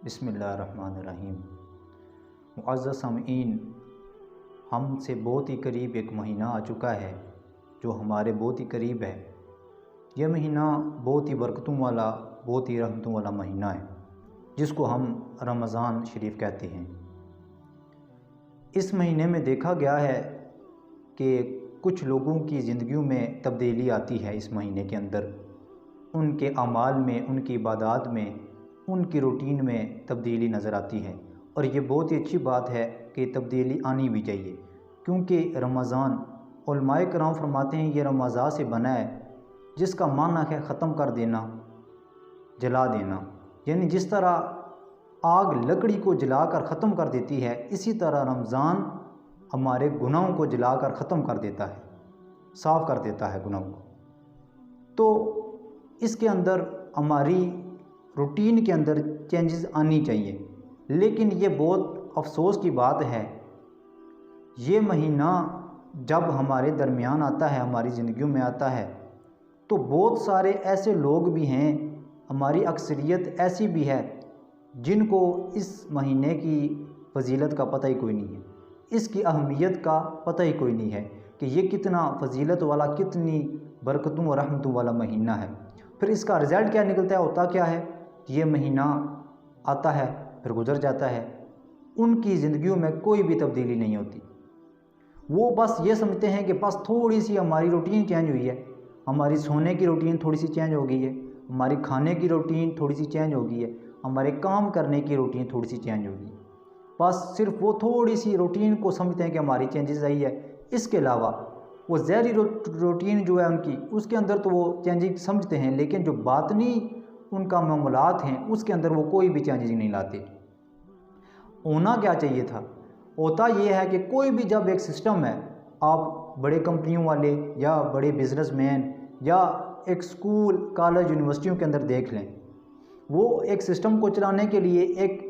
बिस्मिल्लाहिर्रहमानिर्रहीम। मुअज़्ज़ज़ सामईन, हमसे बहुत ही करीब एक महीना आ चुका है जो हमारे बहुत ही करीब है। यह महीना बहुत ही बरकतों वाला, बहुत ही रहमतों वाला महीना है जिसको हम रमज़ान शरीफ कहते हैं। इस महीने में देखा गया है कि कुछ लोगों की ज़िंदगियों में तब्दीली आती है। इस महीने के अंदर उनके अमाल में, उनकी इबादत में, उनकी रूटीन में तब्दीली नज़र आती है और ये बहुत ही अच्छी बात है कि तब्दीली आनी भी चाहिए, क्योंकि रमज़ान उलमाए किराम फरमाते हैं ये रमज़ान से बना है जिसका माना है ख़त्म कर देना, जला देना। यानी जिस तरह आग लकड़ी को जलाकर ख़त्म कर देती है, इसी तरह रमज़ान हमारे गुनाहों को जलाकर ख़त्म कर देता है, साफ़ कर देता है गुनाहों को। तो इसके अंदर हमारी रूटीन के अंदर चेंजेस आनी चाहिए, लेकिन ये बहुत अफसोस की बात है, ये महीना जब हमारे दरमियान आता है, हमारी ज़िंदगियों में आता है, तो बहुत सारे ऐसे लोग भी हैं, हमारी अक्सरियत ऐसी भी है जिनको इस महीने की फजीलत का पता ही कोई नहीं है, इसकी अहमियत का पता ही कोई नहीं है कि ये कितना फजीलत वाला, कितनी बरकतों और रहमतों वाला महीना है। फिर इसका रिज़ल्ट क्या निकलता है, होता क्या है, ये महीना आता है फिर गुज़र जाता है, उनकी ज़िंदगियों में कोई भी तब्दीली नहीं होती। वो बस ये समझते हैं कि बस थोड़ी सी हमारी रूटीन चेंज हुई है, हमारी सोने की रूटीन थोड़ी सी चेंज हो गई है, हमारी खाने की रूटीन थोड़ी सी चेंज हो गई है, हमारे काम करने की रूटीन थोड़ी सी चेंज हो गई है। बस सिर्फ वो थोड़ी सी रूटीन को समझते हैं कि हमारी चेंजेस आई है। इसके अलावा वो ज़हरी रूटीन जो है उनकी, उसके अंदर तो वो चेंजिंग समझते हैं, लेकिन जो बातनी उनका मामलात हैं उसके अंदर वो कोई भी चेंजिंग नहीं लाते। होना क्या चाहिए था, होता ये है कि कोई भी जब एक सिस्टम है, आप बड़े कंपनियों वाले या बड़े बिजनेसमैन या एक स्कूल, कॉलेज, यूनिवर्सिटियों के अंदर देख लें, वो एक सिस्टम को चलाने के लिए एक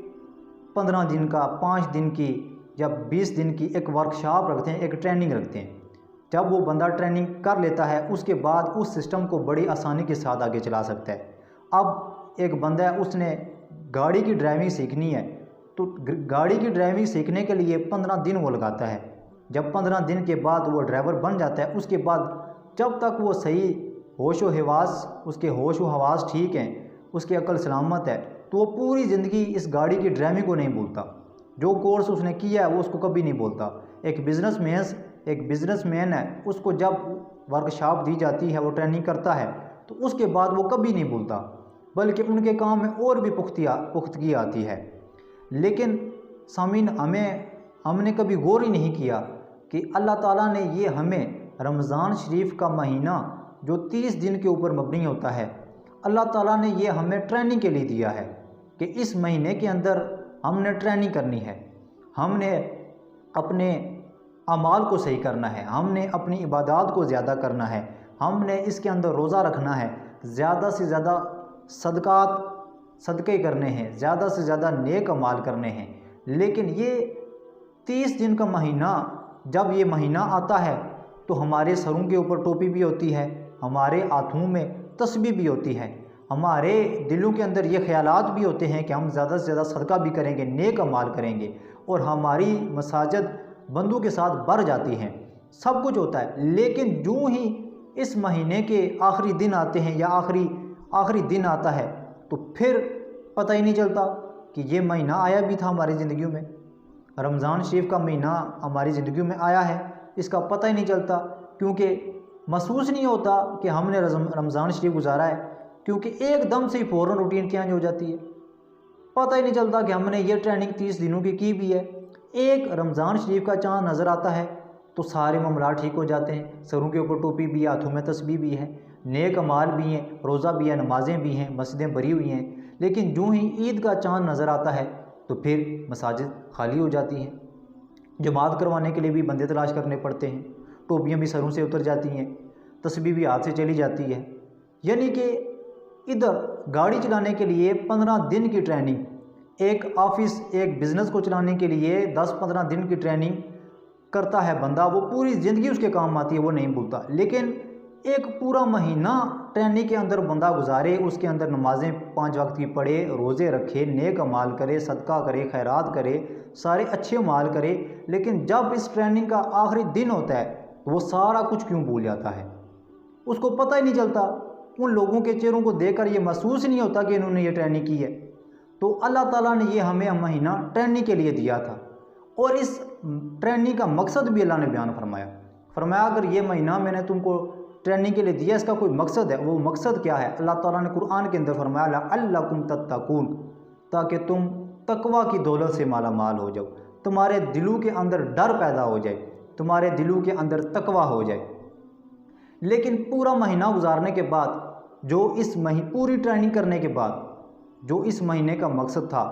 15 दिन का, 5 दिन की या 20 दिन की एक वर्कशॉप रखते हैं, एक ट्रेनिंग रखते हैं। जब वो बंदा ट्रेनिंग कर लेता है, उसके बाद उस सिस्टम को बड़ी आसानी के साथ आगे चला सकता है। अब एक बंदा है, उसने गाड़ी की ड्राइविंग सीखनी है, तो गाड़ी की ड्राइविंग सीखने के लिए 15 दिन वो लगाता है। जब 15 दिन के बाद वो ड्राइवर बन जाता है, उसके बाद जब तक वो सही होश व हवास, उसके होश व हवास ठीक हैं, उसकी अक्ल सलामत है, तो वो पूरी ज़िंदगी इस गाड़ी की ड्राइविंग को नहीं भूलता। जो कोर्स उसने किया है वो उसको कभी नहीं भूलता। एक बिज़नेसमैन है, उसको जब वर्कशॉप दी जाती है, वो ट्रेनिंग करता है, तो उसके बाद वो कभी नहीं भूलता, बल्कि उनके काम में और भी पुख्तगी आती है। लेकिन सामीन, हमने कभी गौर ही नहीं किया कि अल्लाह ताला ने ये हमें रमज़ान शरीफ का महीना जो 30 दिन के ऊपर मबनी होता है, अल्लाह ताला ने ये हमें ट्रेनिंग के लिए दिया है कि इस महीने के अंदर हमने ट्रेनिंग करनी है, हमने अपने अमाल को सही करना है, हमने अपनी इबादत को ज़्यादा करना है, हमने इसके अंदर रोज़ा रखना है, ज़्यादा से ज़्यादा सदक़े करने हैं, ज़्यादा से ज़्यादा नेक अमाल करने हैं। लेकिन ये 30 दिन का महीना, जब ये महीना आता है तो हमारे सरों के ऊपर टोपी भी होती है, हमारे हाथों में तस्बीह भी होती है, हमारे दिलों के अंदर ये ख्यालात भी होते हैं कि हम ज़्यादा से ज़्यादा सदका भी करेंगे, नेक अमाल करेंगे, और हमारी मसाजिद बंदों के साथ भर जाती हैं, सब कुछ होता है। लेकिन जो ही इस महीने के आखिरी दिन आते हैं या आखिरी दिन आता है, तो फिर पता ही नहीं चलता कि ये महीना आया भी था हमारी ज़िंदगियों में। रमज़ान शरीफ का महीना हमारी ज़िंदगियों में आया है, इसका पता ही नहीं चलता, क्योंकि महसूस नहीं होता कि हमने रमज़ान शरीफ गुजारा है, क्योंकि एकदम से ही फ़ौरन रूटीन चेंज हो जाती है। पता ही नहीं चलता कि हमने ये ट्रेनिंग 30 दिनों की भी है। एक रमज़ान शरीफ का चाँद नज़र आता है तो सारे मामला ठीक हो जाते हैं, सरों के ऊपर टोपी भी है, हाथों में तस्बीह भी है, नेक अमाल भी हैं, रोज़ा भी है, नमाज़ें भी हैं, मस्जिदें भरी हुई हैं। लेकिन जो ही ईद का चाँद नज़र आता है तो फिर मसाजिद खाली हो जाती हैं, जमात करवाने के लिए भी बंदे तलाश करने पड़ते हैं, टोपियाँ भी सरों से उतर जाती हैं, तस्बीह भी हाथ से चली जाती है। यानी कि इधर गाड़ी चलाने के लिए 15 दिन की ट्रेनिंग, एक ऑफिस, एक बिज़नेस को चलाने के लिए 10-15 दिन की ट्रेनिंग करता है बंदा, वो पूरी ज़िंदगी उसके काम आती है, वो नहीं भूलता। लेकिन एक पूरा महीना ट्रेनिंग के अंदर बंदा गुजारे, उसके अंदर नमाजें 5 वक्त की पढ़े, रोज़े रखे, नेक अमाल करे, सदका करे, खैरात करे, सारे अच्छे अमाल करे, लेकिन जब इस ट्रेनिंग का आखिरी दिन होता है तो वो सारा कुछ क्यों भूल जाता है, उसको पता ही नहीं चलता। उन लोगों के चेहरों को देखकर ये महसूस नहीं होता कि इन्होंने ये ट्रेनिंग की है। तो अल्लाह ताला ने ये हमें महीना ट्रेनिंग के लिए दिया था, और इस ट्रेनिंग का मकसद भी अल्लाह ने बयान फरमाया अगर ये महीना मैंने तुमको ट्रेनिंग के लिए दिया, इसका कोई मकसद है। वो मकसद क्या है? अल्लाह ताला ने कुरान के अंदर फरमाया लअल्लकुम तत्तकून, ताकि तुम तकवा की दौलत से माला माल हो जाओ, तुम्हारे दिलों के अंदर डर पैदा हो जाए, तुम्हारे दिलों के अंदर तकवा हो जाए। लेकिन पूरा महीना गुजारने के बाद, जो इस पूरी ट्रेनिंग करने के बाद जो इस महीने का मकसद था,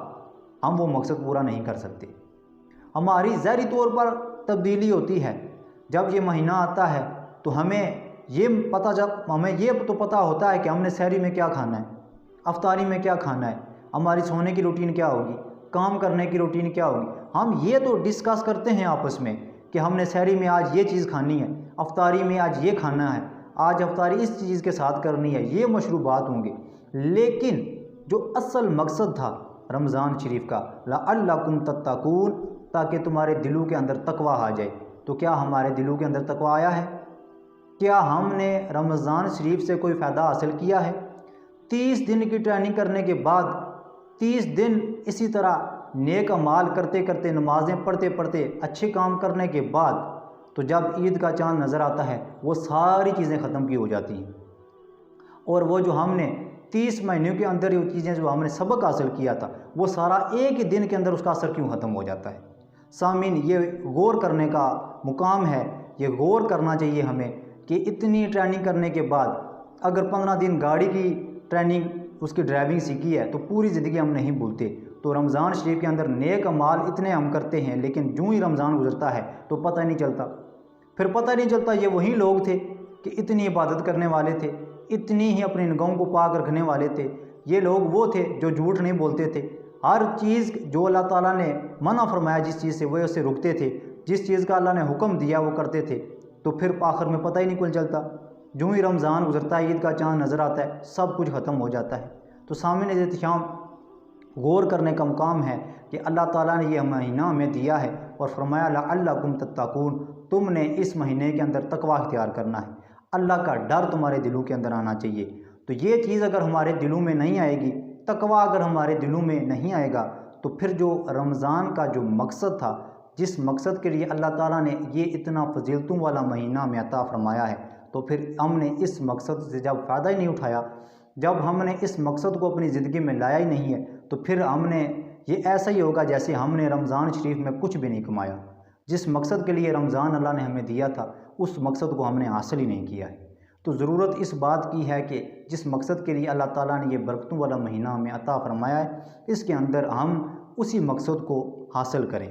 हम वो मकसद पूरा नहीं कर सकते। हमारी ज़ाहिरी तौर पर तब्दीली होती है। जब ये महीना आता है तो हमें ये तो पता होता है कि हमने सहरी में क्या खाना है, अफ्तारी में क्या खाना है, हमारी सोने की रूटीन क्या होगी, काम करने की रूटीन क्या होगी। हम ये तो डिस्कस करते हैं आपस में कि हमने सहरी में आज ये चीज़ खानी है, अफ्तारी में आज ये खाना है, आज अफ्तारी इस चीज़ के साथ करनी है, ये मशरूबात होंगे। लेकिन जो असल मकसद था रमज़ान शरीफ का, लअल्लकुम तत्तकून, ताकि तुम्हारे दिलों के अंदर तकवा आ जाए, तो क्या हमारे दिलों के अंदर तकवा आया है? क्या हमने रमज़ान शरीफ से कोई फ़ायदा हासिल किया है? 30 दिन की ट्रेनिंग करने के बाद 30 दिन इसी तरह नेक अमाल करते करते, नमाज़ें पढ़ते पढ़ते, अच्छे काम करने के बाद, तो जब ईद का चाँद नज़र आता है वो सारी चीज़ें ख़त्म की हो जाती हैं, और वो जो हमने 30 महीनों के अंदर ये चीज़ें जो हमने सबक हासिल किया था, वो सारा एक ही दिन के अंदर उसका असर क्यों ख़त्म हो जाता है। सामीन, ये गौर करने का मुकाम है, ये गौर करना चाहिए हमें कि इतनी ट्रेनिंग करने के बाद अगर 15 दिन गाड़ी की ट्रेनिंग, उसकी ड्राइविंग सीखी है, तो पूरी ज़िंदगी हम नहीं भूलते। तो रमज़ान शरीफ के अंदर नेक अमाल इतने हम करते हैं, लेकिन जो ही रमज़ान गुजरता है तो पता नहीं चलता। फिर पता नहीं चलता ये वही लोग थे कि इतनी इबादत करने वाले थे, इतनी ही अपनी निगाहों को पाक रखने वाले थे। ये लोग वो थे जो झूठ नहीं बोलते थे, हर चीज़ जो अल्लाह ताला ने मना फरमाया जिस चीज़ से, वो उससे रुकते थे, जिस चीज़ का अल्लाह ने हुक्म दिया वो करते थे। तो फिर आखिर में पता ही नहीं कुल चलता, जो ही रमज़ान गुजरता है, ईद का चाँद नज़र आता है, सब कुछ ख़त्म हो जाता है। तो सामने एहतिशाम गौर करने का मुकाम है कि अल्लाह ताला ने यह महीना हमें दिया है और फरमाया लअल्लकुम तत्तकून, तुमने इस महीने के अंदर तकवा इख्तियार करना है, अल्लाह का डर तुम्हारे दिलों के अंदर आना चाहिए। तो ये चीज़ अगर हमारे दिलों में नहीं आएगी, तकवा अगर हमारे दिलों में नहीं आएगा, तो फिर जो रमज़ान का जो मकसद था, जिस मकसद के लिए अल्लाह ताला ने ये इतना फजीलतों वाला महीना में अता फरमाया है, तो फिर हमने इस मकसद से जब फ़ायदा ही नहीं उठाया, जब हमने इस मकसद को अपनी ज़िंदगी में लाया ही नहीं है, तो फिर हमने ये ऐसा ही होगा जैसे हमने रमज़ान शरीफ में कुछ भी नहीं कमाया। जिस मकसद के लिए रमज़ान अल्लाह ने हमें दिया था, उस मकसद को हमने हासिल ही नहीं किया है। तो ज़रूरत इस बात की है कि जिस मकसद के लिए अल्लाह ताला ने ये बरकतों वाला महीना हमें अता फरमाया है, इसके अंदर हम उसी मकसद को हासिल करें।